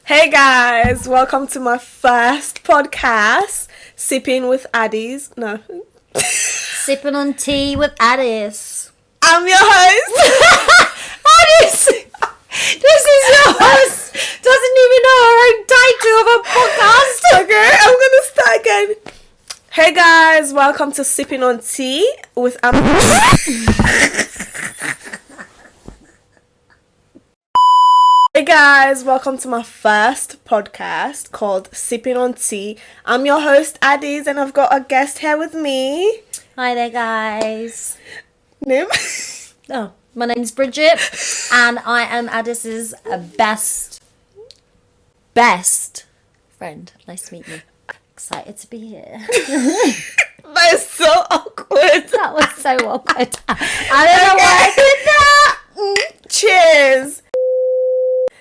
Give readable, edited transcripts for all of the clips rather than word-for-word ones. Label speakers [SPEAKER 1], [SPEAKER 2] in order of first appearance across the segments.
[SPEAKER 1] Hey guys, welcome to my first podcast, Sipping with Addies. No.
[SPEAKER 2] Sipping on tea with Addis.
[SPEAKER 1] I'm your host.
[SPEAKER 2] Addis! This is your host. Doesn't even know her own title of a podcast.
[SPEAKER 1] Okay, I'm gonna start again. Hey guys, welcome to Sipping on Tea with Hey guys, welcome to my first podcast called Sipping on Tea. I'm your host, Addies, and I've got a guest here with me.
[SPEAKER 2] Hi there, guys.
[SPEAKER 1] Name?
[SPEAKER 2] Oh, my name's Bridget, and I am Addis's best friend. Nice to meet you. Excited to be here.
[SPEAKER 1] That is so awkward.
[SPEAKER 2] That was so awkward. I don't know why I did that.
[SPEAKER 1] Cheers.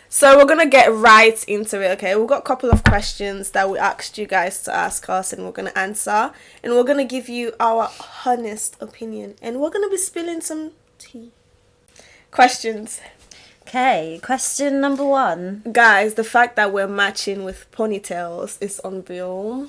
[SPEAKER 1] So we're going to get right into it, okay? We've got a couple of questions that we asked you guys to ask us, and we're going to answer. And we're going to give you our honest opinion. And we're going to be spilling some tea. Questions.
[SPEAKER 2] Okay, question number 1.
[SPEAKER 1] Guys, the fact that we're matching with ponytails is unreal.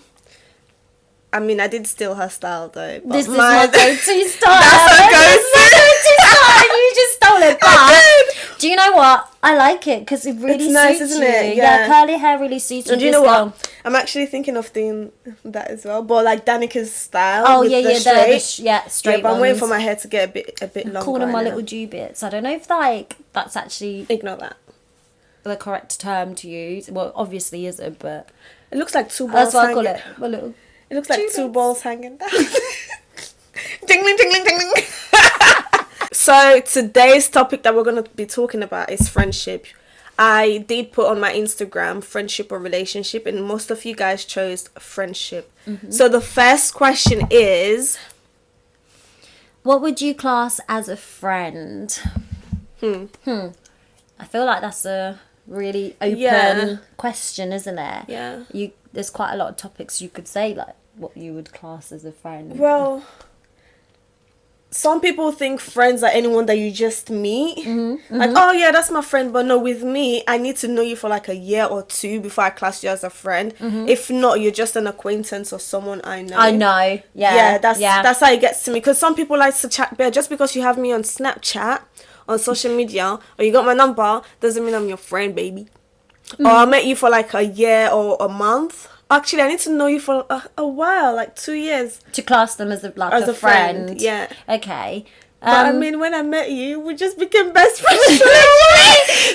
[SPEAKER 1] I mean, I did steal her style though. But
[SPEAKER 2] This is my go-to style.
[SPEAKER 1] That's her
[SPEAKER 2] go-to style. You just stole it.
[SPEAKER 1] I
[SPEAKER 2] But do you know what? I like it because it really
[SPEAKER 1] It's nice,
[SPEAKER 2] suits
[SPEAKER 1] isn't
[SPEAKER 2] you.
[SPEAKER 1] it? Yeah.
[SPEAKER 2] Curly hair really suits you.
[SPEAKER 1] And do you know what? I'm actually thinking of doing that as well, but like Danica's style.
[SPEAKER 2] Oh
[SPEAKER 1] with
[SPEAKER 2] yeah,
[SPEAKER 1] the
[SPEAKER 2] yeah,
[SPEAKER 1] straight.
[SPEAKER 2] straight.
[SPEAKER 1] Yeah, but I'm waiting for
[SPEAKER 2] ones.
[SPEAKER 1] my hair to get a bit longer.
[SPEAKER 2] Call them my
[SPEAKER 1] right
[SPEAKER 2] little
[SPEAKER 1] now.
[SPEAKER 2] Jew bits. I don't know if that's actually
[SPEAKER 1] Ignore that.
[SPEAKER 2] the correct term to use. Well, obviously isn't, but
[SPEAKER 1] It looks like two balls.
[SPEAKER 2] that's what I call
[SPEAKER 1] hanging.
[SPEAKER 2] it. My little.
[SPEAKER 1] It looks like
[SPEAKER 2] Jew
[SPEAKER 1] two
[SPEAKER 2] bits.
[SPEAKER 1] balls hanging down. Jingling, jingling, jingling. So today's topic that we're going to be talking about is friendship. I did put on my Instagram friendship or relationship, and most of you guys chose friendship.
[SPEAKER 2] Mm-hmm.
[SPEAKER 1] So the first question is,
[SPEAKER 2] What would you class as a friend? I feel like that's a really open
[SPEAKER 1] Yeah.
[SPEAKER 2] question, isn't it?
[SPEAKER 1] Yeah.
[SPEAKER 2] There's quite a lot of topics you could say, like what you would class as a friend.
[SPEAKER 1] well, some people think friends are anyone that you just meet. Like, oh yeah, that's my friend. But no, with me, I need to know you for like a year or two before I class you as a friend. If not, you're just an acquaintance or someone I know.
[SPEAKER 2] I know. Yeah.
[SPEAKER 1] That's how it gets to me. Because some people like to chat bare. Just because you have me on Snapchat, on social media, or you got my number, doesn't mean I'm your friend, baby. Or I met you for like a year or a month. Actually, I need to know you for a while, like 2 years.
[SPEAKER 2] To class them as a
[SPEAKER 1] As
[SPEAKER 2] a friend.
[SPEAKER 1] yeah.
[SPEAKER 2] Okay.
[SPEAKER 1] But I mean, when I met you, we just became best friends.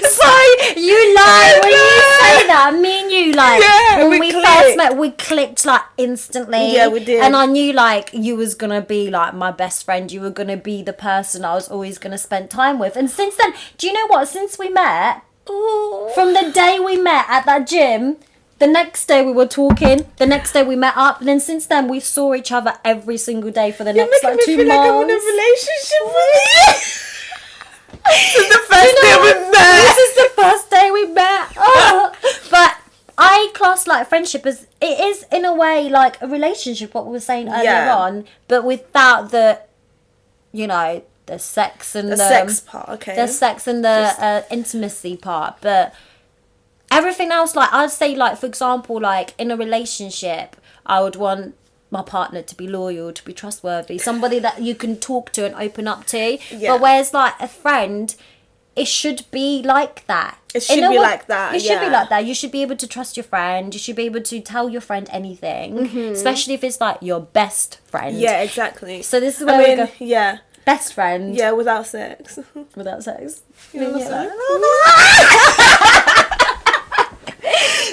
[SPEAKER 2] So you lie when you say that. Me and you, like,
[SPEAKER 1] Yeah,
[SPEAKER 2] when
[SPEAKER 1] we
[SPEAKER 2] we
[SPEAKER 1] clicked.
[SPEAKER 2] first met, we clicked like instantly.
[SPEAKER 1] Yeah, we did.
[SPEAKER 2] And I knew like you was gonna be like my best friend. You were gonna be the person I was always gonna spend time with. And since then, do you know what? Since we met, from the day we met at that gym. The next day we were talking. The next day we met up. And then since then we saw each other every single day for the
[SPEAKER 1] You're
[SPEAKER 2] next
[SPEAKER 1] making
[SPEAKER 2] like
[SPEAKER 1] me
[SPEAKER 2] 2
[SPEAKER 1] feel
[SPEAKER 2] months.
[SPEAKER 1] like I'm in a relationship with you. This is the first day we met.
[SPEAKER 2] This is the first day we met. Oh. But I class like friendship as it is in a way like a relationship. What we were saying earlier
[SPEAKER 1] Yeah.
[SPEAKER 2] on, but without the, the sex and
[SPEAKER 1] The sex part, okay.
[SPEAKER 2] the sex and the intimacy part, but. Everything else, like, I'd say, like, for example, like, in a relationship, I would want my partner to be loyal, to be trustworthy, somebody that you can talk to and open up to.
[SPEAKER 1] Yeah.
[SPEAKER 2] But whereas, like, a friend, it should be like that.
[SPEAKER 1] It should be like that,
[SPEAKER 2] It should be
[SPEAKER 1] yeah.
[SPEAKER 2] like that. You should be able to trust your friend. You should be able to tell your friend anything, especially if it's, like, your best friend.
[SPEAKER 1] Yeah, exactly.
[SPEAKER 2] So this is where we go.
[SPEAKER 1] yeah.
[SPEAKER 2] Best friend.
[SPEAKER 1] Yeah, without sex.
[SPEAKER 2] Without sex.
[SPEAKER 1] Yeah.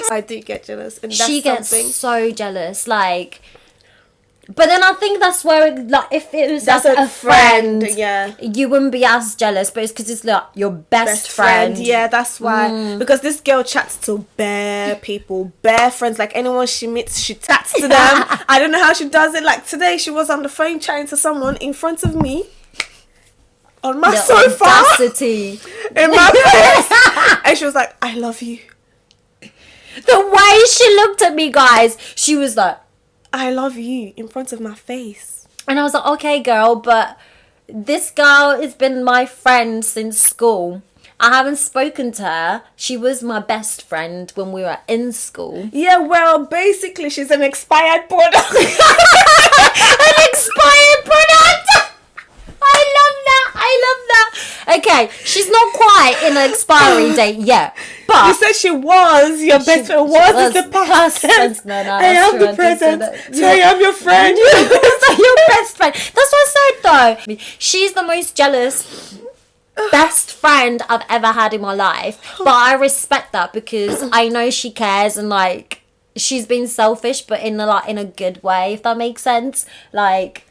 [SPEAKER 1] I do get jealous, and that's
[SPEAKER 2] She gets
[SPEAKER 1] something.
[SPEAKER 2] so jealous, like. But then I think that's where, like, if it was
[SPEAKER 1] That's
[SPEAKER 2] like a friend,
[SPEAKER 1] yeah.
[SPEAKER 2] you wouldn't be as jealous. But it's because it's like your best friend.
[SPEAKER 1] Yeah, that's why. Because this girl chats to bare people, bare friends. Like anyone she meets, she chats to them. I don't know how she does it. Like today, she was on the phone chatting to someone in front of me. On my
[SPEAKER 2] The
[SPEAKER 1] sofa.
[SPEAKER 2] audacity.
[SPEAKER 1] In my face. And she was like, I love you.
[SPEAKER 2] The way she looked at me, guys, she was like,
[SPEAKER 1] I love you in front of my face.
[SPEAKER 2] and I was like, okay, girl, but this girl has been my friend since school. I haven't spoken to her. She was my best friend when we were in school.
[SPEAKER 1] Yeah, well, basically, she's an expired product.
[SPEAKER 2] An expired product. I love that. Okay, she's not quite in an expiry date yet, but
[SPEAKER 1] You said she was your best friend. Was is the past tense.
[SPEAKER 2] No,
[SPEAKER 1] I am the present. So I am your friend.
[SPEAKER 2] Your best friend. That's what I said though. She's the most jealous best friend I've ever had in my life, but I respect that because I know she cares and like she's been selfish, but in a good way, if that makes sense. Like,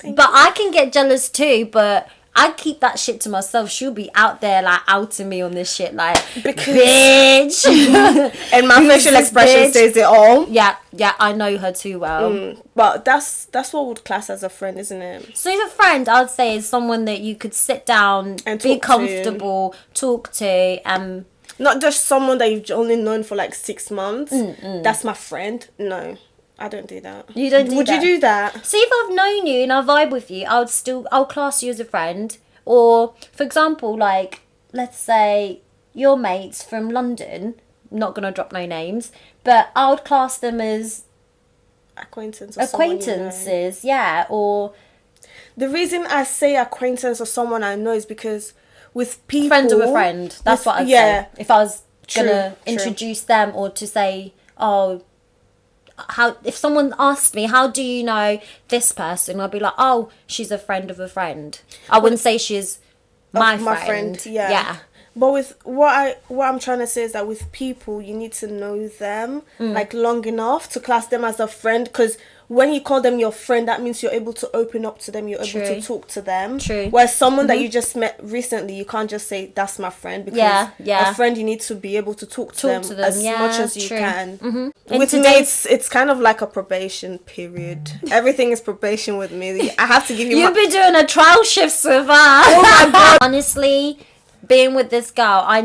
[SPEAKER 2] but I can get jealous too, but I keep that shit to myself. She'll be out there like outing me on this shit, like bitch.
[SPEAKER 1] And my facial expression says it all.
[SPEAKER 2] Yeah, I know her too well.
[SPEAKER 1] But that's what would class as a friend, isn't it?
[SPEAKER 2] So if a friend, I'd say, is someone that you could sit down and be comfortable, talk to,
[SPEAKER 1] not just someone that you've only known for like 6 months. That's my friend. No, I don't do that.
[SPEAKER 2] You don't do
[SPEAKER 1] Would
[SPEAKER 2] that?
[SPEAKER 1] you do that?
[SPEAKER 2] See, if I've known you and I vibe with you, I'll class you as a friend. Or, for example, like, let's say your mates from London, not gonna drop no names, but I would class them as acquaintances, yeah. Or
[SPEAKER 1] the reason I say acquaintance or someone I know is because with people,
[SPEAKER 2] friend of a friend. That's what I'd say. If I was gonna introduce them, or to say, oh, if someone asked me, how do you know this person? I'd be like, oh, she's a friend of a friend. I wouldn't say she's my friend. Yeah.
[SPEAKER 1] But with what I'm trying to say is that with people, you need to know them like long enough to class them as a friend, because when you call them your friend, that means you're able to open up to them, you're able to talk to them.
[SPEAKER 2] True.
[SPEAKER 1] Whereas someone that you just met recently, you can't just say that's my friend, because a friend, you need to be able to talk to them as much as you can. With me, it's kind of like a probation period. Everything is probation with me. I have to give you.
[SPEAKER 2] You'll be doing a trial shift with her. Oh my god! Honestly, being with this girl, I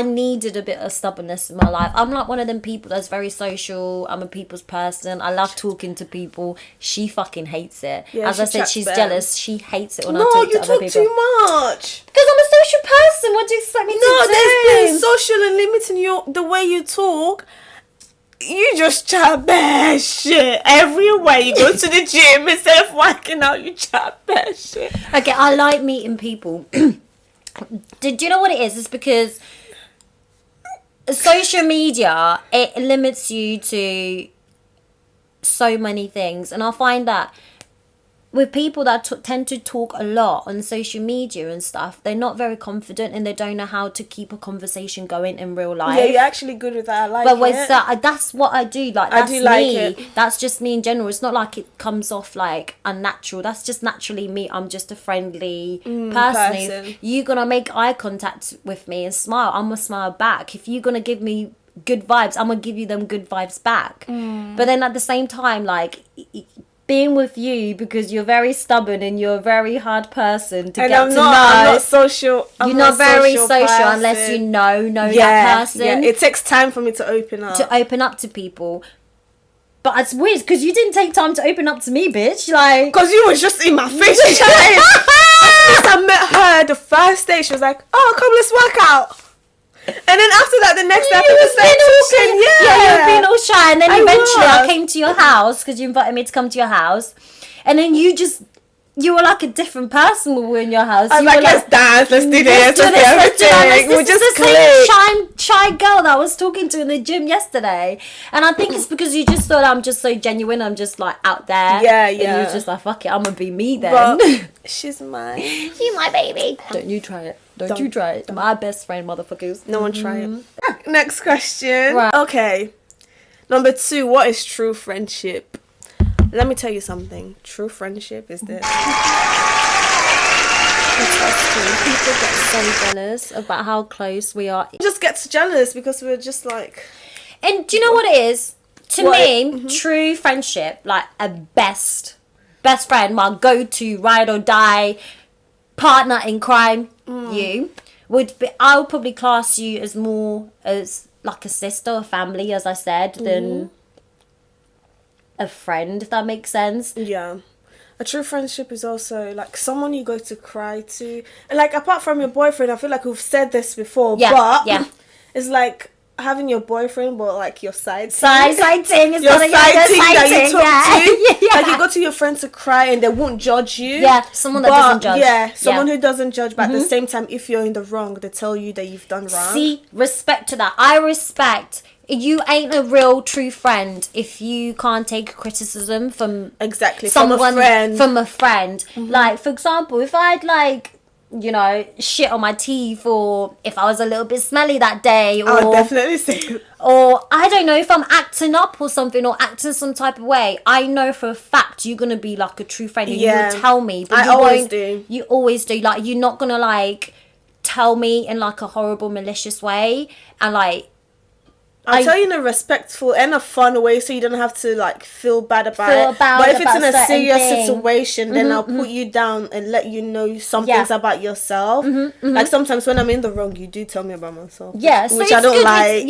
[SPEAKER 2] needed a bit of stubbornness in my life. I'm like one of them people that's very social. I'm a people's person. I love talking to people. She fucking hates it. Yeah, as I said, she's jealous. She hates it when I talk to other people.
[SPEAKER 1] No, you talk too much.
[SPEAKER 2] Because I'm a social person. What do you expect me to do?
[SPEAKER 1] No, there's been social and limiting the way you talk. You just chat bad shit everywhere. You go to the gym, instead of working out, you chat bad shit.
[SPEAKER 2] Okay, I like meeting people. Do you know what it is? It's because social media, it limits you to so many things, and I find that with people that tend to talk a lot on social media and stuff, they're not very confident and they don't know how to keep a conversation going in real life.
[SPEAKER 1] Yeah, you're actually good with that. I like it.
[SPEAKER 2] But that's what I do. Like, that's me.
[SPEAKER 1] Like it.
[SPEAKER 2] That's just me in general. It's not like it comes off like unnatural. That's just naturally me. I'm just a friendly person. If you're gonna make eye contact with me and smile, I'm gonna smile back. If you're gonna give me good vibes, I'm gonna give you them good vibes back. But then at the same time, like, being with you, because you're very stubborn and you're a very hard person to I'm
[SPEAKER 1] not social.
[SPEAKER 2] You're not very social unless you know that person.
[SPEAKER 1] Yeah, it takes time for me to open up.
[SPEAKER 2] To people. But it's weird because you didn't take time to open up to me, bitch. Like,
[SPEAKER 1] because you was just in my face. I met her the first day. She was like, "Oh, come, let's work out." And then after that, the next day, I was talking.
[SPEAKER 2] Yeah, you were being all shy. And then eventually I came to your house because you invited me to come to your house. And then you were like a different person when we were in your house.
[SPEAKER 1] I was like, let's dance, let's do this, let's do everything. We just
[SPEAKER 2] the same shy girl that I was talking to in the gym yesterday. And I think it's because you just thought I'm just so genuine. I'm just like out there.
[SPEAKER 1] Yeah.
[SPEAKER 2] And you were just like, fuck it, I'm going to be me then.
[SPEAKER 1] But she's mine.
[SPEAKER 2] You my baby. Don't you try it. Don't you try it. My best friend, motherfuckers.
[SPEAKER 1] No one try it. Next question. Right. Okay. Number 2, what is true friendship? Let me tell you something. True friendship is this.
[SPEAKER 2] People get so jealous about how close we are.
[SPEAKER 1] Just get jealous because we're just like...
[SPEAKER 2] And do you know what it is? To me, true friendship, like a best friend, my go-to, ride or die, partner in crime, I would probably class you as more as like a sister or family, as I said, than a friend, if that makes sense.
[SPEAKER 1] Yeah. A true friendship is also like someone you go to cry to, and like apart from your boyfriend, I feel like we've said this before, but it's like having your boyfriend, but like your side
[SPEAKER 2] ting is
[SPEAKER 1] your
[SPEAKER 2] side
[SPEAKER 1] ting
[SPEAKER 2] that
[SPEAKER 1] you talk to. Like you go to your friend to cry and they won't judge you.
[SPEAKER 2] Yeah, someone that doesn't judge.
[SPEAKER 1] Yeah, someone who doesn't judge, but at the same time, if you're in the wrong, they tell you that you've done wrong.
[SPEAKER 2] See, respect to that. I respect. You ain't a real true friend if you can't take criticism from
[SPEAKER 1] someone
[SPEAKER 2] from a friend. Like, for example, if I'd like, you know, shit on my teeth, or if I was a little bit smelly that day, or
[SPEAKER 1] I'll definitely say,
[SPEAKER 2] or I don't know, if I'm acting up or something, or acting some type of way, I know for a fact you're gonna be like a true friend, and you will tell me. But you
[SPEAKER 1] always do.
[SPEAKER 2] You always do. Like, you're not gonna like tell me in like a horrible, malicious way, and like.
[SPEAKER 1] I'll tell you in a respectful and a fun way, so you don't have to like feel bad about it. But if it's in a serious situation, then I'll put you down and let you know some things about yourself. Like sometimes when I'm in the wrong, you do tell me about myself.
[SPEAKER 2] Yeah, so
[SPEAKER 1] which I don't like.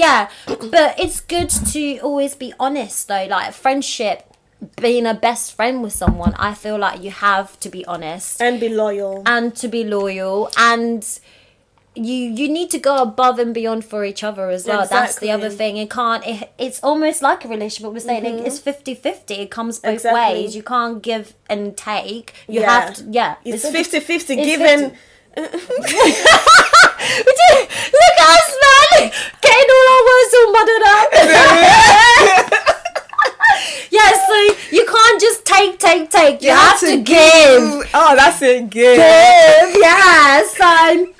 [SPEAKER 2] But it's good to always be honest though. Like friendship, being a best friend with someone, I feel like you have to be honest
[SPEAKER 1] and be loyal,
[SPEAKER 2] and you need to go above and beyond for each other as well. That's the other thing. It's almost like a relationship. We're saying it's 50-50. It comes both ways. You can't give and take. You have to,
[SPEAKER 1] it's 50-50 given.
[SPEAKER 2] Look at us, man, getting all our words all muddled up. Yeah, so you can't just take. You have to give.
[SPEAKER 1] Oh, that's it. Give.
[SPEAKER 2] Yeah. So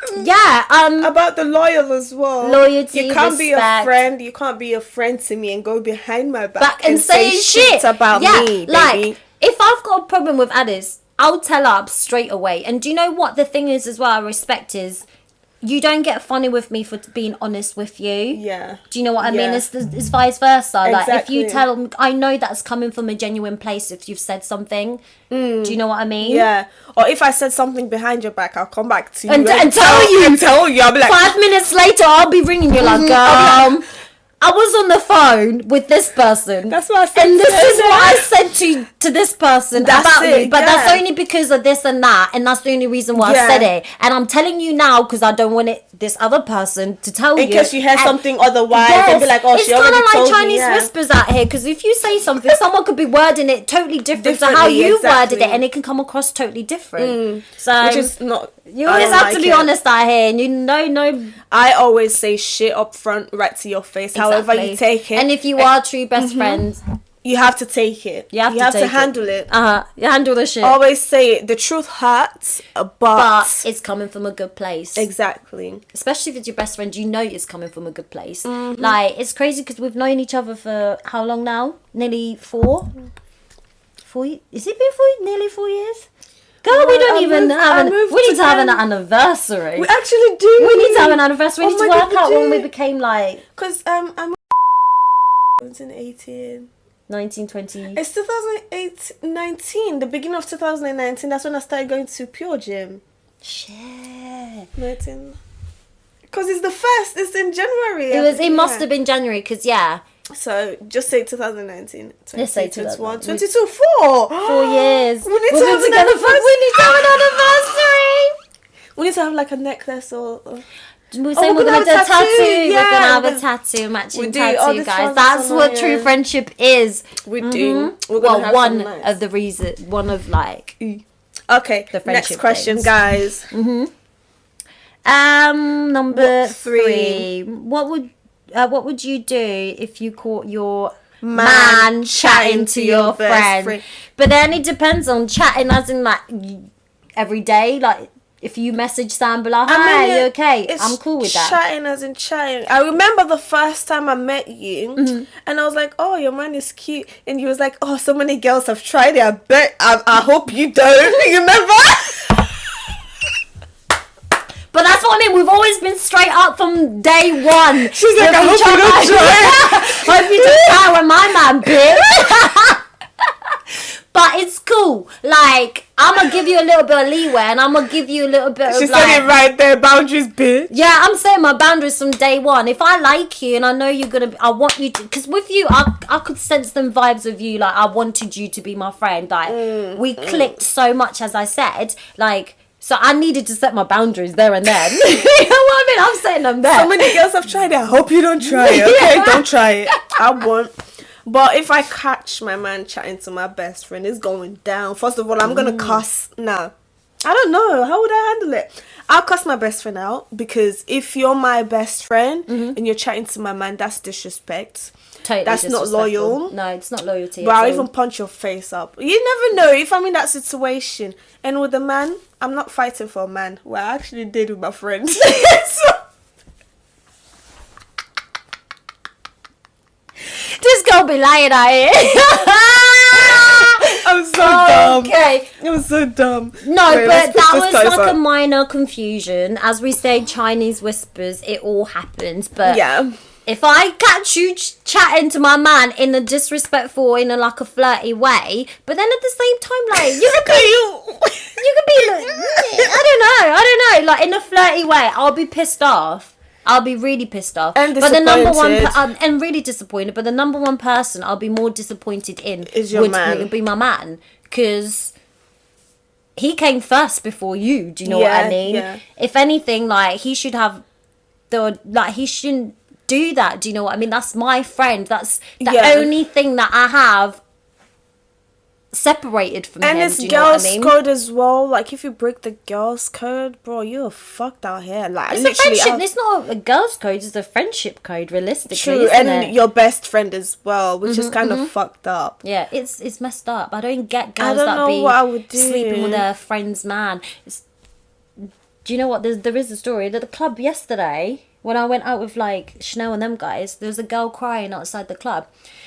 [SPEAKER 1] about the loyal as well.
[SPEAKER 2] Loyalty.
[SPEAKER 1] You can't be
[SPEAKER 2] respect.
[SPEAKER 1] a friend. You can't be a friend to me and go behind my back
[SPEAKER 2] and say shit
[SPEAKER 1] about me, baby.
[SPEAKER 2] Like, if I've got a problem with Addis, I'll tell her up straight away. And do you know what the thing is as well? I respect is. You don't get funny with me for being honest with you.
[SPEAKER 1] Yeah.
[SPEAKER 2] Do you know what I mean? It's vice versa.
[SPEAKER 1] Exactly.
[SPEAKER 2] Like, if you tell them, I know that's coming from a genuine place if you've said something. Do you know what I mean?
[SPEAKER 1] Yeah. Or if I said something behind your back, I'll come back to you
[SPEAKER 2] and tell you.
[SPEAKER 1] I'll be like,
[SPEAKER 2] 5 minutes later, I'll be ringing you like, I was on the phone with this person.
[SPEAKER 1] That's what I said.
[SPEAKER 2] And this is what I said to this person about you. But that's only because of this and that. And that's the only reason why I said it. And I'm telling you now because I don't want this other person to tell you.
[SPEAKER 1] In case you hear something otherwise and be like, oh, she already told me.
[SPEAKER 2] It's kind of like Chinese whispers out here. Because if you say something, someone could be wording it totally different to how you worded it. And it can come across totally different. So,
[SPEAKER 1] which is not...
[SPEAKER 2] You always have to be honest out here. And you know...
[SPEAKER 1] I always say shit up front, right to your face. However you take it.
[SPEAKER 2] And if you are true best friends,
[SPEAKER 1] you have to take it. You have to handle it.
[SPEAKER 2] You handle the shit.
[SPEAKER 1] Always say it. The truth hurts, but
[SPEAKER 2] it's coming from a good place.
[SPEAKER 1] Exactly.
[SPEAKER 2] Especially if it's your best friend, you know it's coming from a good place. Like, it's crazy because we've known each other for how long now? Nearly 4? 4 years? Is it been nearly 4 years? Girl, we don't even have we need to have an anniversary.
[SPEAKER 1] We actually do.
[SPEAKER 2] We need to have an anniversary. We need to work out when we became like...
[SPEAKER 1] Because I'm 2018.
[SPEAKER 2] 1920.
[SPEAKER 1] It's 2019. The beginning of 2019. That's when I started going to Pure Gym.
[SPEAKER 2] Shit.
[SPEAKER 1] 19. Because it's the first. It's in January.
[SPEAKER 2] It must have been January because
[SPEAKER 1] So just say 2019.
[SPEAKER 2] Let's say 2021.
[SPEAKER 1] 22. 4
[SPEAKER 2] years.
[SPEAKER 1] We need to have an anniversary.
[SPEAKER 2] We need to have an anniversary.
[SPEAKER 1] We need to have like a necklace or
[SPEAKER 2] we're saying we're gonna do a tattoo. We're gonna have a tattoo, matching tattoo, guys. That's what true friendship is.
[SPEAKER 1] We do.
[SPEAKER 2] Well, one of the reasons. One of like.
[SPEAKER 1] Okay.
[SPEAKER 2] The friendship
[SPEAKER 1] next question,
[SPEAKER 2] things.
[SPEAKER 1] guys.
[SPEAKER 2] Number 3. What would you do if you caught your man chatting to your friend? But then it depends on chatting, as in like every day, like. If you message Sam, be like, hi, you okay? I'm cool with that.
[SPEAKER 1] Chatting as in chatting. I remember the first time I met you, and I was like, oh, your man is cute. And you was like, oh, so many girls have tried it. I hope you don't. You remember?
[SPEAKER 2] But that's what I mean. We've always been straight up from day one.
[SPEAKER 1] She's like, I hope you don't try.
[SPEAKER 2] Hope you don't try with my man, bitch. but it's cool. Like, I'm gonna give you a little bit of leeway, and I'm gonna give you a little bit
[SPEAKER 1] She
[SPEAKER 2] of
[SPEAKER 1] said it right there. Boundaries, bitch.
[SPEAKER 2] Yeah, I'm saying my boundaries from day one. If I like you and I know you're gonna, I want you to, because with you, I could sense them vibes of you. Like, I wanted you to be my friend. Like, we clicked so much, as I said. Like, so I needed to set my boundaries there and then. You know what I mean? I'm setting them there.
[SPEAKER 1] So many girls have tried it. I hope you don't try it. Okay, don't try it. I won't. But if I catch my man chatting to my best friend, it's going down. First of all, I'm gonna cuss. Nah, I don't know. How would I handle it? I'll cuss my best friend out, because if you're my best friend and you're chatting to my man, that's disrespect.
[SPEAKER 2] Totally
[SPEAKER 1] that's not loyal.
[SPEAKER 2] No, it's not loyalty.
[SPEAKER 1] But I'll even punch your face up. You never know if I'm in that situation. And with a man, I'm not fighting for a man. Well, I actually did with my friends. So,
[SPEAKER 2] this girl be lying out here.
[SPEAKER 1] I'm so dumb.
[SPEAKER 2] Okay.
[SPEAKER 1] It was so dumb.
[SPEAKER 2] No,
[SPEAKER 1] Wait,
[SPEAKER 2] but that was
[SPEAKER 1] close
[SPEAKER 2] like
[SPEAKER 1] up.
[SPEAKER 2] a minor confusion. As we say, Chinese whispers, it all happens. But
[SPEAKER 1] Yeah.
[SPEAKER 2] if I catch you chatting to my man in a disrespectful, in a like a flirty way, but then at the same time, like, you could be like, I don't know, like in a flirty way, I'll be pissed off. I'll be really pissed off.
[SPEAKER 1] And
[SPEAKER 2] but the number one,
[SPEAKER 1] disappointed.
[SPEAKER 2] and really disappointed. But the number one person I'll be more disappointed in
[SPEAKER 1] Is your man.
[SPEAKER 2] would be my man, because he came first before you. Do you know what I mean?
[SPEAKER 1] Yeah.
[SPEAKER 2] If anything, like, he should have he shouldn't do that. Do you know what I mean? That's my friend. That's the only thing that I have separated from
[SPEAKER 1] And
[SPEAKER 2] him.
[SPEAKER 1] it's
[SPEAKER 2] do you know what
[SPEAKER 1] girls'
[SPEAKER 2] I mean?
[SPEAKER 1] code as well. Like, if you break the girls' code, bro, you're fucked out here. Like,
[SPEAKER 2] It's a
[SPEAKER 1] literally,
[SPEAKER 2] friendship. It's not a girl's code. It's a friendship code, realistically.
[SPEAKER 1] true,
[SPEAKER 2] isn't
[SPEAKER 1] and
[SPEAKER 2] it?
[SPEAKER 1] your best friend as well, which is kind of fucked up.
[SPEAKER 2] Yeah, it's messed up. I don't get
[SPEAKER 1] I
[SPEAKER 2] girls
[SPEAKER 1] don't
[SPEAKER 2] that
[SPEAKER 1] know
[SPEAKER 2] be
[SPEAKER 1] what I would do.
[SPEAKER 2] sleeping with their friend's man. Do you know what? There is a story at the club yesterday when I went out with like Chanel and them guys. There was a girl crying outside the club,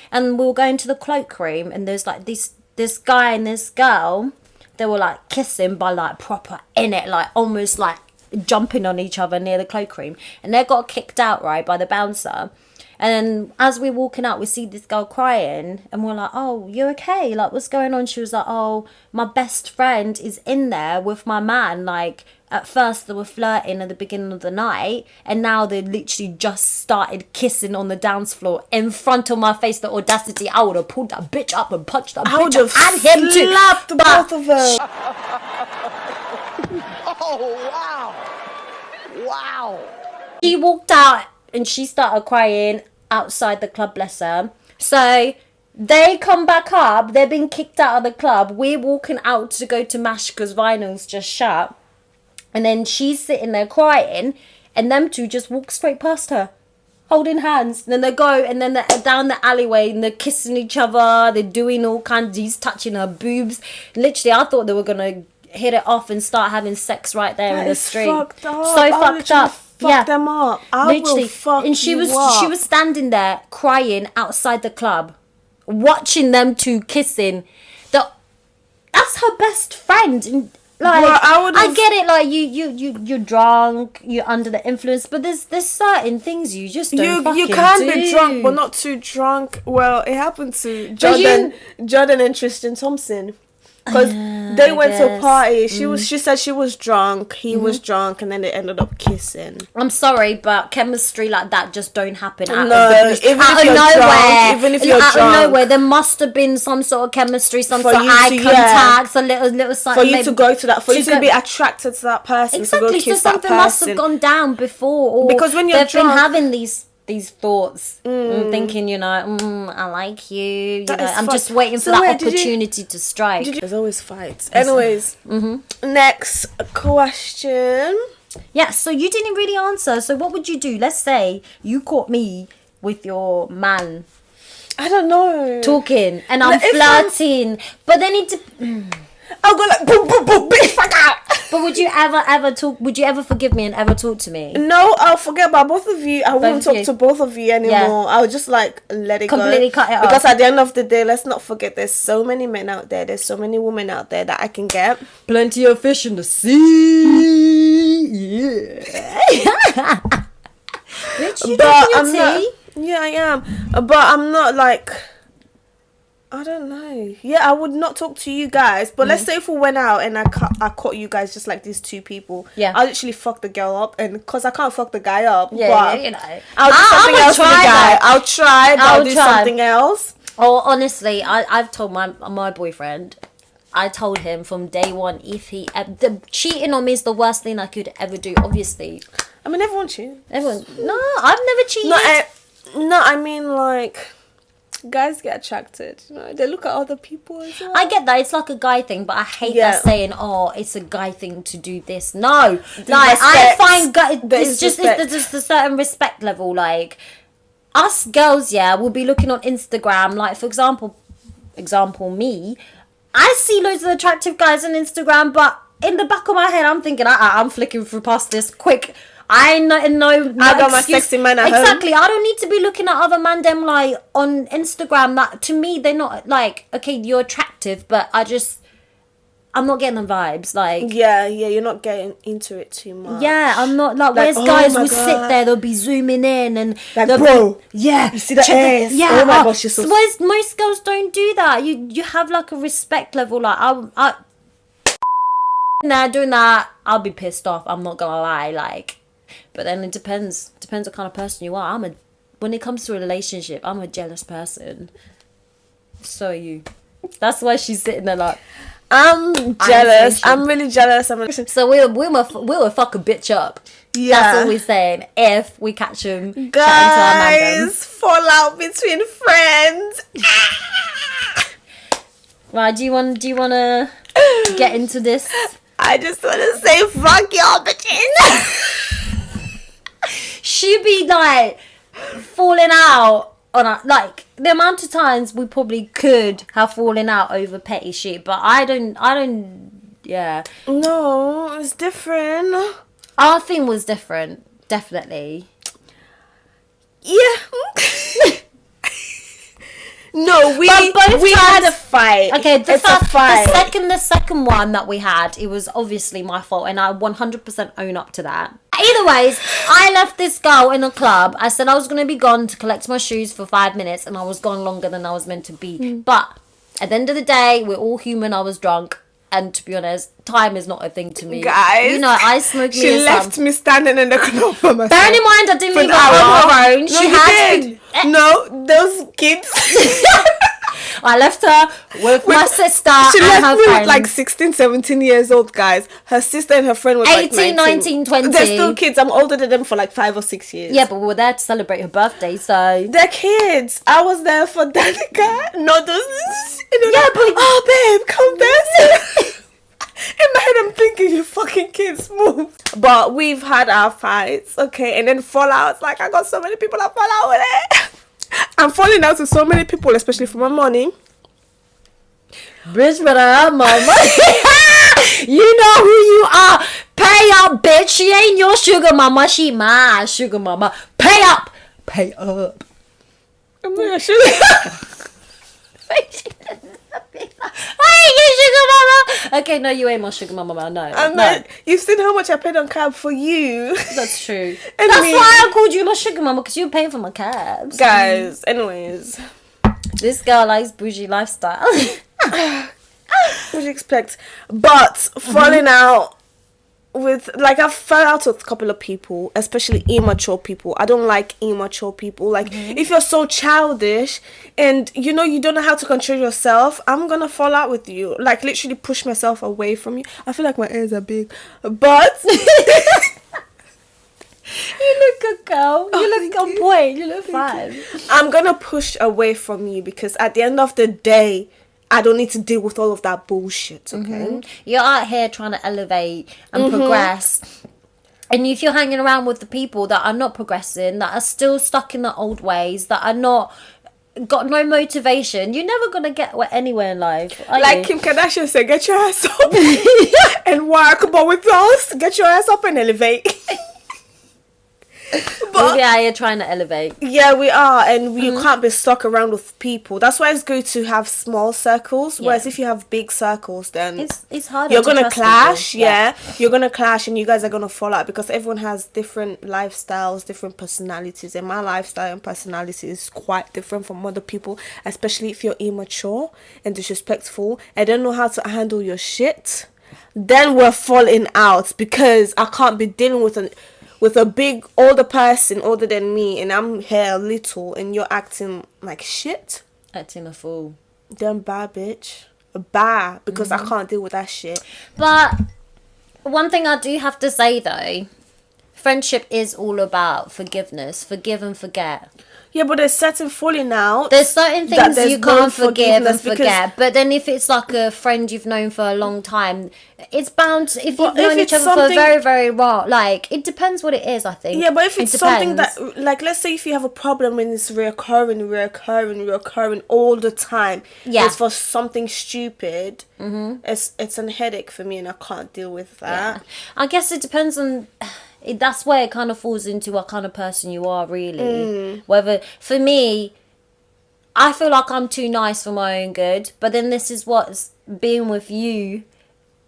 [SPEAKER 2] and we were going to the cloakroom, and there's like this guy and this girl. They were like kissing, but like proper in it, like almost like jumping on each other near the cloakroom, and they got kicked out right by the bouncer. And as we're walking out, we see this girl crying, and we're like, "Oh, you okay? Like, what's going on?" She was like, "Oh, my best friend is in there with my man. Like, at first they were flirting at the beginning of the night, and now they literally just started kissing on the dance floor in front of my face. The audacity! I would have pulled that bitch up and punched that
[SPEAKER 1] I would
[SPEAKER 2] bitch
[SPEAKER 1] have
[SPEAKER 2] up and him too.
[SPEAKER 1] slapped
[SPEAKER 2] But
[SPEAKER 1] both of them.
[SPEAKER 3] Oh, wow. Wow.
[SPEAKER 2] she walked out and she started crying outside the club, bless her. So they come back up, they've been kicked out of the club. We're walking out to go to Mash because Vinyl's just shut. And then she's sitting there crying, and them two just walk straight past her, holding hands. And then they go, and then they're down the alleyway, and they're kissing each other. They're doing all kinds. He's touching her boobs. Literally, I thought they were gonna hit it off and start having sex right there in the
[SPEAKER 1] That is
[SPEAKER 2] street.
[SPEAKER 1] fucked up.
[SPEAKER 2] So
[SPEAKER 1] I
[SPEAKER 2] fucked
[SPEAKER 1] literally
[SPEAKER 2] up.
[SPEAKER 1] Fuck them up. I
[SPEAKER 2] Literally.
[SPEAKER 1] will fuck
[SPEAKER 2] And she
[SPEAKER 1] you
[SPEAKER 2] was
[SPEAKER 1] up.
[SPEAKER 2] standing there crying outside the club, watching them two kissing. That's her best friend. And like,
[SPEAKER 1] Well,
[SPEAKER 2] I get it. Like, you're drunk, you're under the influence, but there's certain things you just don't
[SPEAKER 1] You
[SPEAKER 2] fucking
[SPEAKER 1] can
[SPEAKER 2] do.
[SPEAKER 1] be drunk, but not too drunk. Well, it happened to
[SPEAKER 2] But
[SPEAKER 1] Jordan and Tristan Thompson. Because they went to a
[SPEAKER 2] guess.
[SPEAKER 1] party. She said she was drunk. He was drunk, and then they ended up kissing.
[SPEAKER 2] I'm sorry, but chemistry like that just don't happen out
[SPEAKER 1] No,
[SPEAKER 2] of the blue.
[SPEAKER 1] even
[SPEAKER 2] Out
[SPEAKER 1] if
[SPEAKER 2] of
[SPEAKER 1] you're
[SPEAKER 2] nowhere.
[SPEAKER 1] drunk, even if you're
[SPEAKER 2] out
[SPEAKER 1] drunk.
[SPEAKER 2] of nowhere, there must have been some sort of chemistry, some
[SPEAKER 1] For
[SPEAKER 2] sort of
[SPEAKER 1] you
[SPEAKER 2] eye
[SPEAKER 1] to-
[SPEAKER 2] contact, a little something.
[SPEAKER 1] For you
[SPEAKER 2] maybe-
[SPEAKER 1] to go to that, for you to
[SPEAKER 2] go-
[SPEAKER 1] be attracted to that person,
[SPEAKER 2] Exactly,
[SPEAKER 1] to go
[SPEAKER 2] so
[SPEAKER 1] kiss that
[SPEAKER 2] something must have
[SPEAKER 1] person.
[SPEAKER 2] gone down before, or
[SPEAKER 1] Because when you're
[SPEAKER 2] they've
[SPEAKER 1] drunk-
[SPEAKER 2] been having these thoughts, and thinking, I like you. You know,
[SPEAKER 1] That is
[SPEAKER 2] I'm just
[SPEAKER 1] fucked.
[SPEAKER 2] waiting for
[SPEAKER 1] So
[SPEAKER 2] that
[SPEAKER 1] wait, did you-
[SPEAKER 2] opportunity to strike.
[SPEAKER 1] There's always fights. Anyways, next question.
[SPEAKER 2] Yeah, so you didn't really answer. So what would you do? Let's say you caught me with your man
[SPEAKER 1] I don't know.
[SPEAKER 2] talking, and I'm
[SPEAKER 1] Like, if I'm-
[SPEAKER 2] flirting, but then
[SPEAKER 1] I'll go like boom, boom, boom, bitch, fuck out.
[SPEAKER 2] But would you ever talk? Would you ever forgive me and ever talk to me?
[SPEAKER 1] No, I'll forget about both of you. I won't
[SPEAKER 2] of
[SPEAKER 1] talk
[SPEAKER 2] you.
[SPEAKER 1] to both of you anymore. I'll just like let it
[SPEAKER 2] Completely
[SPEAKER 1] go.
[SPEAKER 2] cut it
[SPEAKER 1] Because
[SPEAKER 2] off.
[SPEAKER 1] at the end of the day, let's not forget there's so many men out there. There's so many women out there that I can get.
[SPEAKER 2] Plenty of fish in the sea. Yeah. Bitch, you
[SPEAKER 1] But
[SPEAKER 2] drinking
[SPEAKER 1] I'm
[SPEAKER 2] your
[SPEAKER 1] not.
[SPEAKER 2] tea?
[SPEAKER 1] Yeah, I am. But I'm not like. I don't know. Yeah, I would not talk to you guys. But let's say if we went out and I caught you guys just like these two people.
[SPEAKER 2] Yeah.
[SPEAKER 1] I'll literally fuck the girl up, and because I can't fuck the guy up.
[SPEAKER 2] Yeah,
[SPEAKER 1] but
[SPEAKER 2] you know.
[SPEAKER 1] I'll do something else with the guy. I'll try, but I'll do
[SPEAKER 2] try.
[SPEAKER 1] something else.
[SPEAKER 2] Oh, honestly, I've told my boyfriend. I told him from day one, if he the cheating on me is the worst thing I could ever do. Obviously,
[SPEAKER 1] I mean, everyone cheats.
[SPEAKER 2] no, I've never cheated.
[SPEAKER 1] I mean, like, guys get attracted. You know, they look at other people as well.
[SPEAKER 2] I get that it's like a guy thing, but I hate
[SPEAKER 1] Yeah.
[SPEAKER 2] that saying, "Oh, it's a guy thing to do this." No, like I find it's just there's just a certain respect level. Like us girls, yeah, will be looking on Instagram. Like for example, me, I see loads of attractive guys on Instagram, but in the back of my head, I'm thinking, I'm flicking through past this quick. I know.
[SPEAKER 1] I got my sexy man at home.
[SPEAKER 2] Exactly. I don't need to be looking at other man them like on Instagram. That to me, they're not like, okay, you're attractive, but I'm not getting the vibes. Like,
[SPEAKER 1] yeah, you're not getting into it too much.
[SPEAKER 2] yeah, I'm not like where's
[SPEAKER 1] oh
[SPEAKER 2] guys
[SPEAKER 1] my
[SPEAKER 2] will
[SPEAKER 1] God.
[SPEAKER 2] sit there, they'll be zooming in and
[SPEAKER 1] Like,
[SPEAKER 2] they'll
[SPEAKER 1] bro,
[SPEAKER 2] yeah,
[SPEAKER 1] you see the
[SPEAKER 2] check
[SPEAKER 1] ass?
[SPEAKER 2] Yeah,
[SPEAKER 1] Oh my gosh, you're so...
[SPEAKER 2] whereas most girls don't do that. You have like a respect level. Like I doing that, I'll be pissed off. I'm not gonna lie. Like, but then it depends what kind of person you are. When it comes to a relationship, I'm a jealous person. So are you. That's why she's sitting there like,
[SPEAKER 1] I'm jealous. I'm really jealous.
[SPEAKER 2] so we'll fuck a bitch up.
[SPEAKER 1] Yeah.
[SPEAKER 2] That's all we're saying. If we catch him,
[SPEAKER 1] guys, fall out between friends.
[SPEAKER 2] Right? Do you want to get into this?
[SPEAKER 1] I just want to say fuck y'all bitches.
[SPEAKER 2] She'd be like falling out on like the amount of times we probably could have fallen out over petty shit, but I don't. Yeah.
[SPEAKER 1] No, it's different.
[SPEAKER 2] Our thing was different, definitely.
[SPEAKER 1] Yeah. No, we
[SPEAKER 2] both
[SPEAKER 1] had a fight.
[SPEAKER 2] Okay,
[SPEAKER 1] it's a fight.
[SPEAKER 2] The second one that we had, it was obviously my fault, and I 100% own up to that. Either ways, I left this girl in a club. I said I was going to be gone to collect my shoes for 5 minutes, and I was gone longer than I was meant to be. But at the end of the day, we're all human. I was drunk. And to be honest, time is not a thing to me.
[SPEAKER 1] Guys,
[SPEAKER 2] you know, I smoked me.
[SPEAKER 1] She left me standing in the corner for myself.
[SPEAKER 2] Bearing in mind, I didn't leave her on her own.
[SPEAKER 1] No,
[SPEAKER 2] She
[SPEAKER 1] you
[SPEAKER 2] had
[SPEAKER 1] did. No, those kids.
[SPEAKER 2] I left her with my sister
[SPEAKER 1] She
[SPEAKER 2] and
[SPEAKER 1] left
[SPEAKER 2] her
[SPEAKER 1] me
[SPEAKER 2] friend.
[SPEAKER 1] with like 16, 17 years old, guys. Her sister and her friend was
[SPEAKER 2] 18,
[SPEAKER 1] like
[SPEAKER 2] 19, 20.
[SPEAKER 1] They're still kids. I'm older than them for like 5 or 6 years.
[SPEAKER 2] Yeah, but we were there to celebrate her birthday, so...
[SPEAKER 1] They're kids. I was there for Danica. Not those...
[SPEAKER 2] Yeah, but...
[SPEAKER 1] Oh, babe, come dance. In my head, I'm thinking, you fucking kids, move. But we've had our fights, okay? And then fallouts. Like, I got so many people I fall out with it. I'm falling out with so many people, especially for my money.
[SPEAKER 2] Bitch, better have my money. You know who you are. Pay up, bitch. She ain't your sugar mama. She my sugar mama. Pay up. Pay up.
[SPEAKER 1] I'm not sure.
[SPEAKER 2] I ain't your sugar mama. Okay, no, you ain't my sugar mama. No,
[SPEAKER 1] I'm
[SPEAKER 2] no.
[SPEAKER 1] not. You've seen how much I paid on cab for you.
[SPEAKER 2] That's true.
[SPEAKER 1] And
[SPEAKER 2] That's
[SPEAKER 1] me.
[SPEAKER 2] why I called you my sugar mama, because you were paying for my cabs.
[SPEAKER 1] Guys, anyways.
[SPEAKER 2] This girl likes bougie lifestyle.
[SPEAKER 1] What do you expect? But falling out with, like, I've fell out with a couple of people, especially immature people. I don't like immature people. Like, if you're so childish and you know you don't know how to control yourself, I'm gonna fall out with you. Like, literally push myself away from you. I feel like my ears are big, but
[SPEAKER 2] You look good, girl. You look on point. You look fine.
[SPEAKER 1] I'm gonna push away from you because at the end of the day, I don't need to deal with all of that bullshit, okay?
[SPEAKER 2] You're out here trying to elevate and progress. And if you're hanging around with the people that are not progressing, that are still stuck in the old ways, that are not got no motivation, you're never gonna get anywhere in life.
[SPEAKER 1] Like
[SPEAKER 2] you?
[SPEAKER 1] Kim Kardashian said, get your ass up and work, but with us, get your ass up and elevate.
[SPEAKER 2] We'll be out here trying to elevate.
[SPEAKER 1] Yeah, we are, and you can't be stuck around with people. That's why it's good to have small circles. Whereas if you have big circles, then
[SPEAKER 2] it's harder.
[SPEAKER 1] You're gonna
[SPEAKER 2] trust
[SPEAKER 1] clash.
[SPEAKER 2] people.
[SPEAKER 1] Yeah, you're gonna clash, and you guys are gonna fall out because everyone has different lifestyles, different personalities, and my lifestyle and personality is quite different from other people. Especially if you're immature and disrespectful and don't know how to handle your shit, then we're falling out because I can't be dealing with a big older person older than me, and I'm here little, and you're acting like shit.
[SPEAKER 2] Acting a fool.
[SPEAKER 1] Then bad bitch, bad, because I can't deal with that shit.
[SPEAKER 2] But one thing I do have to say though, friendship is all about forgiveness, forgive and forget.
[SPEAKER 1] Yeah, but there's certain falling out.
[SPEAKER 2] There's certain things you can't forgive and
[SPEAKER 1] forgiveness
[SPEAKER 2] forget. But then if it's like a friend you've known for a long time, it's bound. If
[SPEAKER 1] But
[SPEAKER 2] you've known
[SPEAKER 1] if
[SPEAKER 2] each
[SPEAKER 1] it's
[SPEAKER 2] other for
[SPEAKER 1] something-
[SPEAKER 2] very, very long, like it depends what it is. I think.
[SPEAKER 1] Yeah, but if it's
[SPEAKER 2] It
[SPEAKER 1] something
[SPEAKER 2] depends.
[SPEAKER 1] that, like, let's say if you have a problem and it's reoccurring all the time,
[SPEAKER 2] Yeah.
[SPEAKER 1] it's for something stupid. It's a headache for me, and I can't deal with that.
[SPEAKER 2] Yeah. I guess it depends on. That's where it kind of falls into what kind of person you are, really. Whether for me, I feel like I'm too nice for my own good, but then this is what's being with you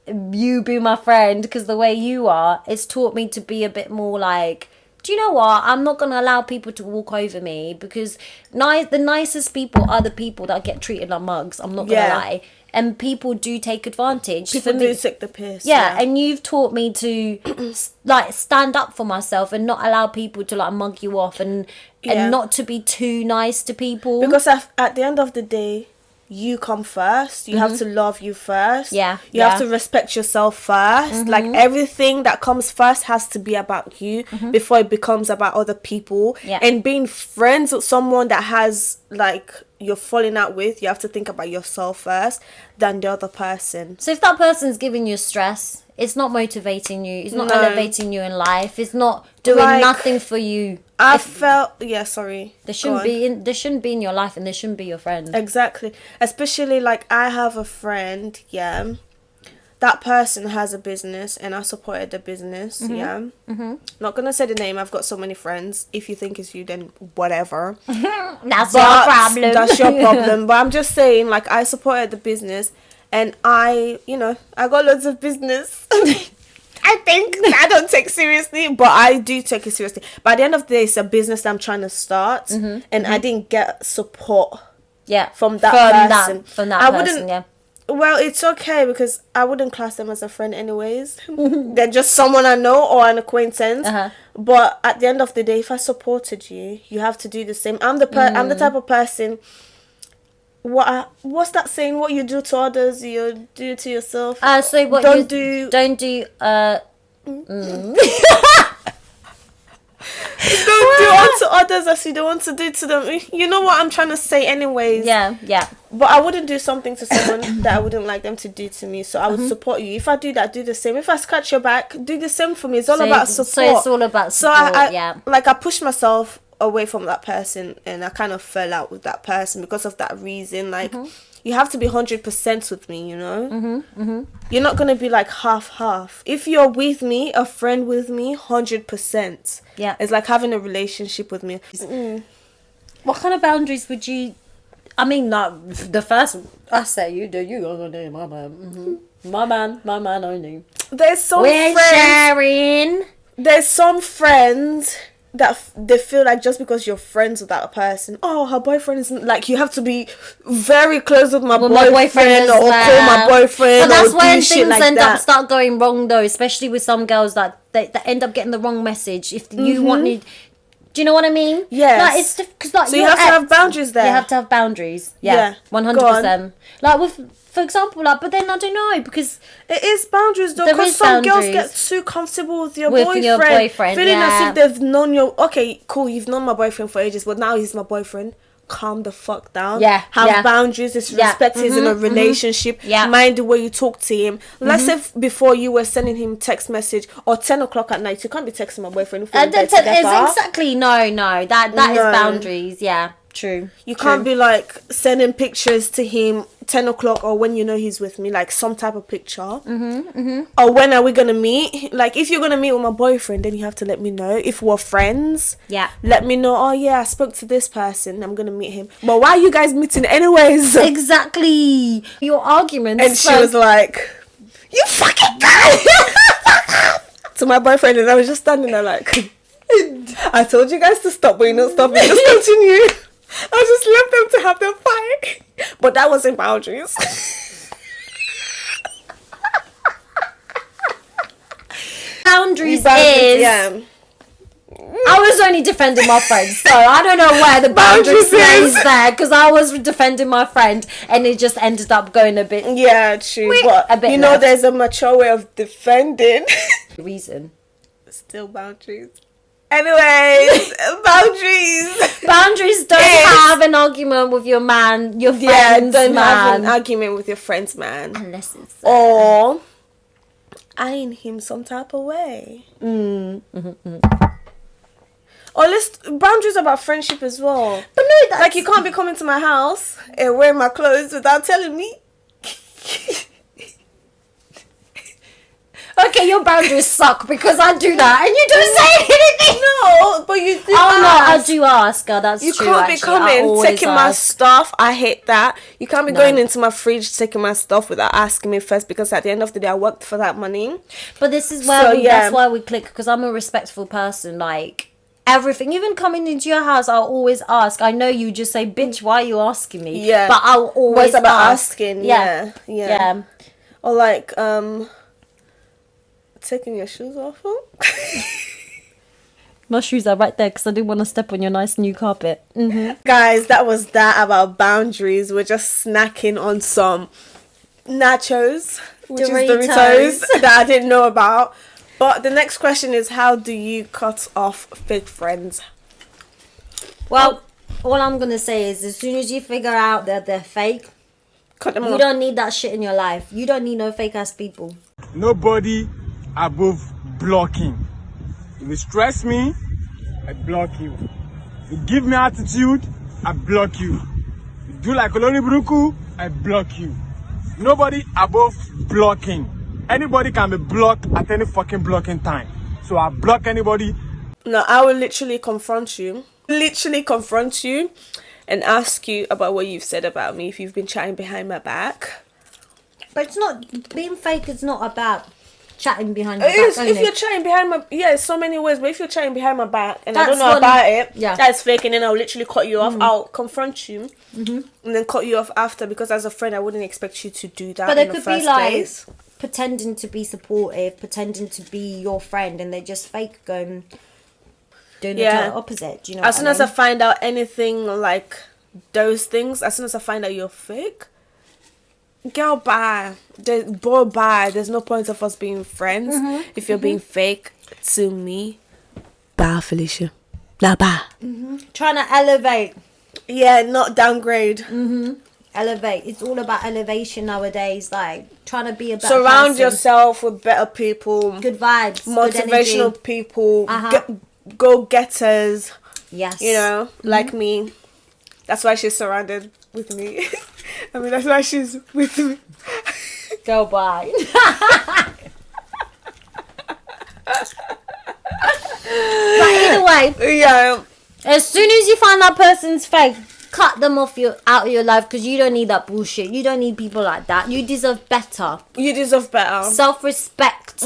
[SPEAKER 2] being my friend, because the way you are, it's taught me to be a bit more like, do you know what? I'm not going to allow people to walk over me, because the nicest people are the people that get treated like mugs. I'm not going to lie. And people do take advantage.
[SPEAKER 1] People
[SPEAKER 2] For me,
[SPEAKER 1] do take the piss.
[SPEAKER 2] yeah, and you've taught me to like stand up for myself and not allow people to like mug you off and not to be too nice to people.
[SPEAKER 1] Because at the end of the day, you come first. You have to love you first.
[SPEAKER 2] Yeah,
[SPEAKER 1] You have to respect yourself 1st. Like, everything that comes first has to be about you before it becomes about other people.
[SPEAKER 2] Yeah.
[SPEAKER 1] And being friends with someone that has, like, you're falling out with, you have to think about yourself first than the other person.
[SPEAKER 2] So if that person's giving you stress, it's not motivating you. It's not elevating you in life. It's not doing
[SPEAKER 1] Like,
[SPEAKER 2] nothing for you.
[SPEAKER 1] I felt, sorry.
[SPEAKER 2] They
[SPEAKER 1] Go
[SPEAKER 2] shouldn't
[SPEAKER 1] on.
[SPEAKER 2] they shouldn't be in your life, and they shouldn't be your friend.
[SPEAKER 1] Exactly. Especially, like, I have a friend, that person has a business, and I supported the business, Not gonna say the name, I've got so many friends. If you think it's you, then whatever.
[SPEAKER 2] That's
[SPEAKER 1] But
[SPEAKER 2] your problem.
[SPEAKER 1] That's your problem. But I'm just saying, like, I supported the business, and I got loads of business. I think I don't take seriously, but I do take it seriously. But at the end of the day, it's a business I'm trying to start, and I didn't get support from that person.
[SPEAKER 2] From that
[SPEAKER 1] I
[SPEAKER 2] person,
[SPEAKER 1] wouldn't.
[SPEAKER 2] yeah.
[SPEAKER 1] Well, it's okay because I wouldn't class them as a friend anyways. They're just someone I know or an acquaintance. But at the end of the day, if I supported you, you have to do the same. I'm the type of person. What's that saying? What you do to others, you do to yourself.
[SPEAKER 2] So what
[SPEAKER 1] don't
[SPEAKER 2] do.
[SPEAKER 1] Don't do unto others as you don't want to do to them. You know what I'm trying to say anyways.
[SPEAKER 2] Yeah.
[SPEAKER 1] But I wouldn't do something to someone that I wouldn't like them to do to me. So I would support you. If I do that, do the same. If I scratch your back, do the same for me. It's all about support.
[SPEAKER 2] So it's all about support,
[SPEAKER 1] Like, I pushed myself away from that person, and I kind of fell out with that person because of that reason. Like, you have to be 100% with me, you know? You're not going to be like half. If you're with me, a friend with me, 100%.
[SPEAKER 2] Yeah.
[SPEAKER 1] It's like having a relationship with me.
[SPEAKER 2] What kind of boundaries would you... I mean, not the first... I say you do. You gonna do my man. My man only.
[SPEAKER 1] There's some
[SPEAKER 2] We're
[SPEAKER 1] friends...
[SPEAKER 2] sharing.
[SPEAKER 1] There's some friends that they feel like just because you're friends with that person, her boyfriend is like, you have to be very close with my boyfriend or call my boyfriend.
[SPEAKER 2] But that's
[SPEAKER 1] or
[SPEAKER 2] when
[SPEAKER 1] do shit
[SPEAKER 2] things
[SPEAKER 1] like
[SPEAKER 2] end
[SPEAKER 1] that.
[SPEAKER 2] up start going wrong though, especially with some girls that end up getting the wrong message. If you wanted, do you know what I mean?
[SPEAKER 1] Yes.
[SPEAKER 2] Like it's because like
[SPEAKER 1] So you have to have boundaries there.
[SPEAKER 2] You have to have boundaries. Yeah. 100%. Like with, for example, like, but then I don't know, because
[SPEAKER 1] it is boundaries though,
[SPEAKER 2] there
[SPEAKER 1] because
[SPEAKER 2] is
[SPEAKER 1] some girls
[SPEAKER 2] boundaries.
[SPEAKER 1] get too comfortable with your
[SPEAKER 2] With
[SPEAKER 1] boyfriend,
[SPEAKER 2] your boyfriend,
[SPEAKER 1] feeling
[SPEAKER 2] yeah.
[SPEAKER 1] as if they've known okay, cool, you've known my boyfriend for ages, but now he's my boyfriend. Calm the fuck down. Have boundaries. It's respect. He's in a relationship. Mind the way you talk to him. Let's say before you were sending him text message or 10 o'clock at night, you can't be texting my boyfriend.
[SPEAKER 2] exactly. No, that is boundaries. Yeah. True.
[SPEAKER 1] You can't be like sending pictures to him 10 o'clock or when you know he's with me, like some type of picture. Or when are we gonna meet? Like if you're gonna meet with my boyfriend, then you have to let me know. If we're friends, let me know. Oh yeah, I spoke to this person, I'm gonna meet him. But why are you guys meeting anyways?
[SPEAKER 2] Exactly. Your arguments.
[SPEAKER 1] And she was like, you fucking guy. To my boyfriend, and I was just standing there like, I told you guys to stop, but you're not stopping. Just continue. I just left them to have their fight. But that wasn't boundaries.
[SPEAKER 2] Boundaries is...
[SPEAKER 1] Yeah.
[SPEAKER 2] I was only defending my friend, so I don't know where the boundary stays there, because I was defending my friend and it just ended up going a bit...
[SPEAKER 1] Yeah, true. But
[SPEAKER 2] a bit
[SPEAKER 1] you know,
[SPEAKER 2] left.
[SPEAKER 1] there's a mature way of defending.
[SPEAKER 2] Reason.
[SPEAKER 1] Still boundaries. Anyways, boundaries.
[SPEAKER 2] Boundaries don't have an argument with your man, your friend's
[SPEAKER 1] don't
[SPEAKER 2] man.
[SPEAKER 1] have an argument with your friend's man.
[SPEAKER 2] Unless it's...
[SPEAKER 1] Or eyeing him some type of way. Or boundaries about friendship as well.
[SPEAKER 2] But no, that's...
[SPEAKER 1] Like you can't be coming to my house and wearing my clothes without telling me.
[SPEAKER 2] Okay, your boundaries suck because I do that and you don't say anything.
[SPEAKER 1] No, but you do.
[SPEAKER 2] Oh no, I do ask her. That's
[SPEAKER 1] you
[SPEAKER 2] true.
[SPEAKER 1] can't be
[SPEAKER 2] actually. I
[SPEAKER 1] coming,
[SPEAKER 2] always
[SPEAKER 1] taking my
[SPEAKER 2] ask.
[SPEAKER 1] stuff. I hate that. You can't be going into my fridge, taking my stuff without asking me first, because at the end of the day, I worked for that money.
[SPEAKER 2] But this is where that's why we click, because I'm a respectful person. Like everything, even coming into your house, I'll always ask. I know you just say, "Bitch, why are you asking me?"
[SPEAKER 1] Yeah,
[SPEAKER 2] but I'll always
[SPEAKER 1] What's about
[SPEAKER 2] ask.
[SPEAKER 1] asking? Yeah. Or like taking your shoes off.
[SPEAKER 2] My shoes are right there because I didn't want to step on your nice new carpet.
[SPEAKER 1] Guys, that was that about boundaries. We're just snacking on some nachos, which is Doritos that I didn't know about. But the next question is, how do you cut off fake friends?
[SPEAKER 2] Well, all I'm going to say is, as soon as you figure out that they're fake,
[SPEAKER 1] cut them
[SPEAKER 2] you
[SPEAKER 1] off.
[SPEAKER 2] don't need that shit in your life. You don't need no fake ass people.
[SPEAKER 4] Nobody above blocking. If you stress me, I block you. If you give me attitude, I block you. If you do like Olori Buruku, I block you. Nobody above blocking. Anybody can be blocked at any fucking blocking time. So I block anybody.
[SPEAKER 1] No, I will literally confront you. And ask you about what you've said about me if you've been chatting behind my back.
[SPEAKER 2] But it's not, being fake is not about chatting behind your back.
[SPEAKER 1] If you're chatting behind my, so many ways, but if you're chatting behind my back and I
[SPEAKER 2] That's
[SPEAKER 1] don't know about it,
[SPEAKER 2] yeah,
[SPEAKER 1] that's fake, and then I'll literally cut you off. I'll confront you and then cut you off after, because as a friend I wouldn't expect you to do that.
[SPEAKER 2] But
[SPEAKER 1] in
[SPEAKER 2] it
[SPEAKER 1] the
[SPEAKER 2] could
[SPEAKER 1] first
[SPEAKER 2] be like
[SPEAKER 1] place.
[SPEAKER 2] pretending to be supportive, pretending to be your friend, and they're just fake, going doing the total opposite. Do you know?
[SPEAKER 1] As soon as I find out anything like those things, as soon as I find out you're fake, girl, bye. Bye. There's no point of us being friends if you're being fake to me. Bye, Felicia. Bye.
[SPEAKER 2] trying to elevate.
[SPEAKER 1] Yeah, not downgrade.
[SPEAKER 2] Elevate. It's all about elevation nowadays. Like trying to be a better
[SPEAKER 1] Surround
[SPEAKER 2] person.
[SPEAKER 1] yourself with better people.
[SPEAKER 2] Good vibes.
[SPEAKER 1] Motivational
[SPEAKER 2] good
[SPEAKER 1] people. Go-getters.
[SPEAKER 2] Yes.
[SPEAKER 1] You know, like me. That's why she's surrounded with me. I mean, that's why she's with me.
[SPEAKER 2] Go by. But either way,
[SPEAKER 1] Yeah.
[SPEAKER 2] as soon as you find that person's fake, cut them off out of your life, because you don't need that bullshit. You don't need people like that. You deserve better.
[SPEAKER 1] You deserve better.
[SPEAKER 2] Self-respect.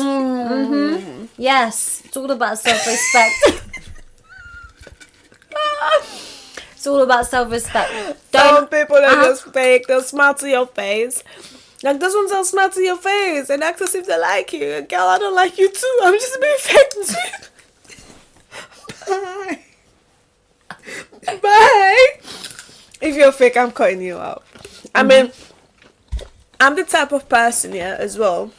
[SPEAKER 2] Yes, it's all about self-respect. It's all about self-respect.
[SPEAKER 1] Some people are just fake. They'll smile to your face. Like, those ones will smile to your face and act as if they like you. Girl, I don't like you too. I'm just being fake too. Bye. Bye. If you're fake, I'm cutting you out. I mean, I'm the type of person, as well.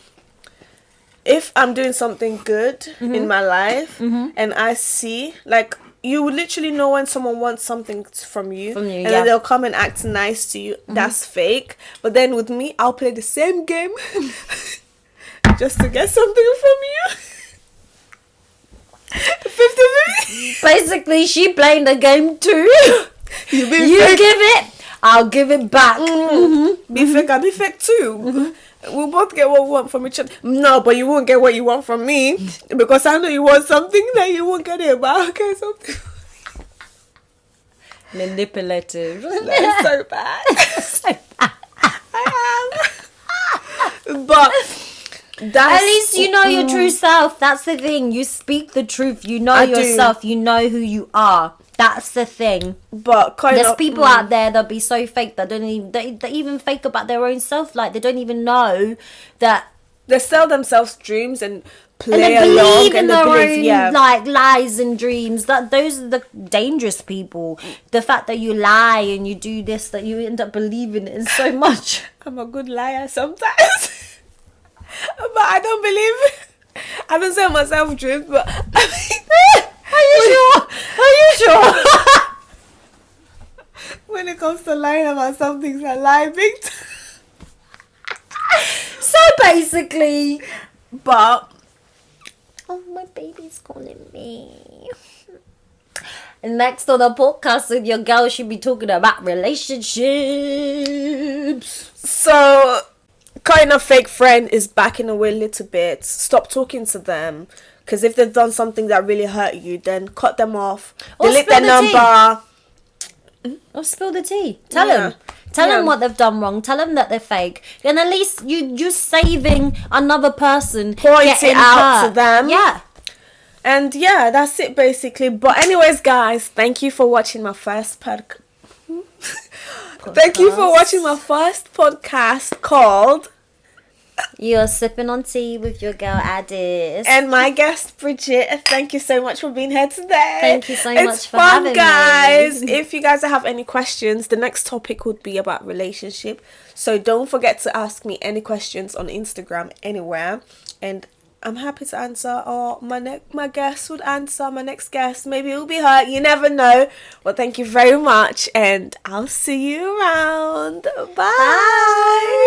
[SPEAKER 1] If I'm doing something good in my life and I see, like, you would literally know when someone wants something from you, and then they'll come and act nice to you. That's fake. But then with me, I'll play the same game just to get something from you. 50-50.
[SPEAKER 2] Basically, she playing the game too.
[SPEAKER 1] You be
[SPEAKER 2] You
[SPEAKER 1] fake.
[SPEAKER 2] give it, I'll give it back.
[SPEAKER 1] Be fake, I'll be fake too. We'll both get what we want from each other. No, but you won't get what you want from me because I know you want something that you won't get it back. Okay, something.
[SPEAKER 2] Manipulative.
[SPEAKER 1] That's so bad. I am. But that's
[SPEAKER 2] At least you know your true self. That's the thing. You speak the truth. You know
[SPEAKER 1] I do.
[SPEAKER 2] yourself. You know who you are. That's the thing.
[SPEAKER 1] But kind
[SPEAKER 2] There's
[SPEAKER 1] of
[SPEAKER 2] people out there that'll be so fake that don't even they even fake about their own self. Like they don't even know that.
[SPEAKER 1] they sell themselves dreams and
[SPEAKER 2] And
[SPEAKER 1] play
[SPEAKER 2] they
[SPEAKER 1] along
[SPEAKER 2] believe in
[SPEAKER 1] and they
[SPEAKER 2] their
[SPEAKER 1] believe,
[SPEAKER 2] own like lies and dreams. That those are the dangerous people. The fact that you lie and you do this, that you end up believing in so much.
[SPEAKER 1] I'm a good liar sometimes. But I don't believe. I don't sell myself dreams, but
[SPEAKER 2] Are you sure? Are you sure?
[SPEAKER 1] when it comes to lying about some things, I lie big time.
[SPEAKER 2] So basically,
[SPEAKER 1] But
[SPEAKER 2] oh, my baby's calling me. And next on the podcast with your girl, she'll be talking about relationships.
[SPEAKER 1] so, kind of fake friend is backing away a little bit. Stop talking to them. Because if they've done something that really hurt you, then cut them off.
[SPEAKER 2] Or
[SPEAKER 1] Delete
[SPEAKER 2] spill
[SPEAKER 1] their
[SPEAKER 2] the tea.
[SPEAKER 1] number.
[SPEAKER 2] Or spill the tea. Tell
[SPEAKER 1] Yeah.
[SPEAKER 2] them. Tell
[SPEAKER 1] Yeah.
[SPEAKER 2] them what they've done wrong. Tell them that they're fake. And at least you're saving another person.
[SPEAKER 1] Point it
[SPEAKER 2] getting
[SPEAKER 1] out to
[SPEAKER 2] hurt.
[SPEAKER 1] them.
[SPEAKER 2] Yeah.
[SPEAKER 1] And yeah, that's it basically. But anyways, guys, thank you for watching my first podcast. Thank you for watching my first podcast called
[SPEAKER 2] You're sipping on tea with your girl Addis.
[SPEAKER 1] and my guest Bridget. Thank you so much for being here today.
[SPEAKER 2] Thank you so
[SPEAKER 1] It's
[SPEAKER 2] much for
[SPEAKER 1] fun,
[SPEAKER 2] having
[SPEAKER 1] guys.
[SPEAKER 2] me.
[SPEAKER 1] If you guys have any questions, the next topic would be about relationship. So don't forget to ask me any questions on Instagram anywhere, and I'm happy to answer. Or my guest would answer. My next guest, maybe it'll be her. You never know. Well, thank you very much, and I'll see you around. Bye.